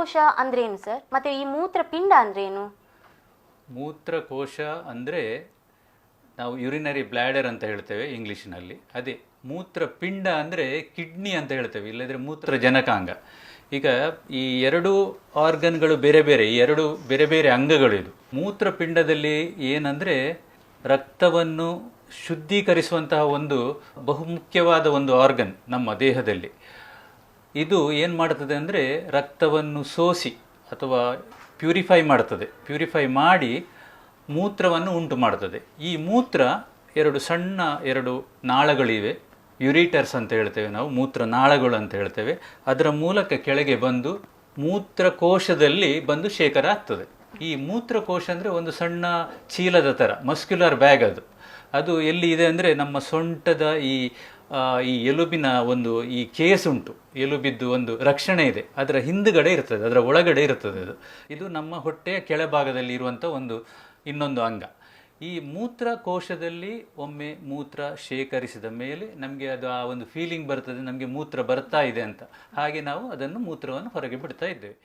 ಮೂತ್ರಕೋಶ ಅಂದ್ರೇನು ಸರ್? ಮತ್ತೆ ಈ ಮೂತ್ರಪಿಂಡ ಅಂದ್ರೇನು? ಮೂತ್ರಕೋಶ ಅಂದರೆ ನಾವು ಯುರಿನರಿ ಬ್ಲ್ಯಾಡರ್ ಅಂತ ಹೇಳ್ತೇವೆ ಇಂಗ್ಲೀಷ್ನಲ್ಲಿ. ಅದೇ ಮೂತ್ರಪಿಂಡ ಅಂದರೆ ಕಿಡ್ನಿ ಅಂತ ಹೇಳ್ತೇವೆ, ಇಲ್ಲದ್ರೆ ಮೂತ್ರ ಜನಕಾಂಗ. ಈಗ ಈ ಎರಡು ಆರ್ಗನ್ಗಳು ಬೇರೆ ಬೇರೆ, ಈ ಎರಡು ಬೇರೆ ಬೇರೆ ಅಂಗಗಳು. ಇದು ಮೂತ್ರಪಿಂಡದಲ್ಲಿ ಏನಂದರೆ ರಕ್ತವನ್ನು ಶುದ್ಧೀಕರಿಸುವಂತಹ ಒಂದು ಬಹುಮುಖ್ಯವಾದ ಒಂದು ಆರ್ಗನ್ ನಮ್ಮ ದೇಹದಲ್ಲಿ. ಇದು ಏನು ಮಾಡ್ತದೆ ಅಂದರೆ ರಕ್ತವನ್ನು ಸೋಸಿ ಅಥವಾ ಪ್ಯೂರಿಫೈ ಮಾಡ್ತದೆ. ಪ್ಯೂರಿಫೈ ಮಾಡಿ ಮೂತ್ರವನ್ನು ಉಂಟು ಮಾಡ್ತದೆ. ಈ ಮೂತ್ರ ಎರಡು ನಾಳಗಳಿವೆ, ಯುರಿಟರ್ಸ್ ಅಂತ ಹೇಳ್ತೇವೆ ನಾವು, ಮೂತ್ರ ನಾಳಗಳು ಅಂತ ಹೇಳ್ತೇವೆ. ಅದರ ಮೂಲಕ ಕೆಳಗೆ ಬಂದು ಮೂತ್ರಕೋಶದಲ್ಲಿ ಬಂದು ಶೇಖರ ಆಗ್ತದೆ. ಈ ಮೂತ್ರಕೋಶ ಅಂದರೆ ಒಂದು ಸಣ್ಣ ಚೀಲದ ಥರ, ಮಸ್ಕ್ಯುಲರ್ ಬ್ಯಾಗ್. ಅದು ಎಲ್ಲಿ ಇದೆ ಅಂದರೆ ನಮ್ಮ ಸೊಂಟದ ಈ ಎಲುಬಿನ ಒಂದು ಈ ಕೇಸ್ ಉಂಟು, ಎಲುಬಿದ್ದು ಒಂದು ರಕ್ಷಣೆ ಇದೆ, ಅದರ ಹಿಂದುಗಡೆ ಇರ್ತದೆ, ಅದರ ಒಳಗಡೆ ಇರ್ತದೆ. ಇದು ನಮ್ಮ ಹೊಟ್ಟೆಯ ಕೆಳಭಾಗದಲ್ಲಿ ಇರುವಂಥ ಇನ್ನೊಂದು ಅಂಗ. ಈ ಮೂತ್ರಕೋಶದಲ್ಲಿ ಒಮ್ಮೆ ಮೂತ್ರ ಶೇಖರಿಸಿದ ಮೇಲೆ ನಮಗೆ ಅದು ಆ ಒಂದು ಫೀಲಿಂಗ್ ಬರ್ತದೆ, ನಮಗೆ ಮೂತ್ರ ಬರ್ತಾ ಇದೆ ಅಂತ. ಹಾಗೆ ನಾವು ಮೂತ್ರವನ್ನು ಹೊರಗೆ ಬಿಡ್ತಾ ಇದ್ದೇವೆ.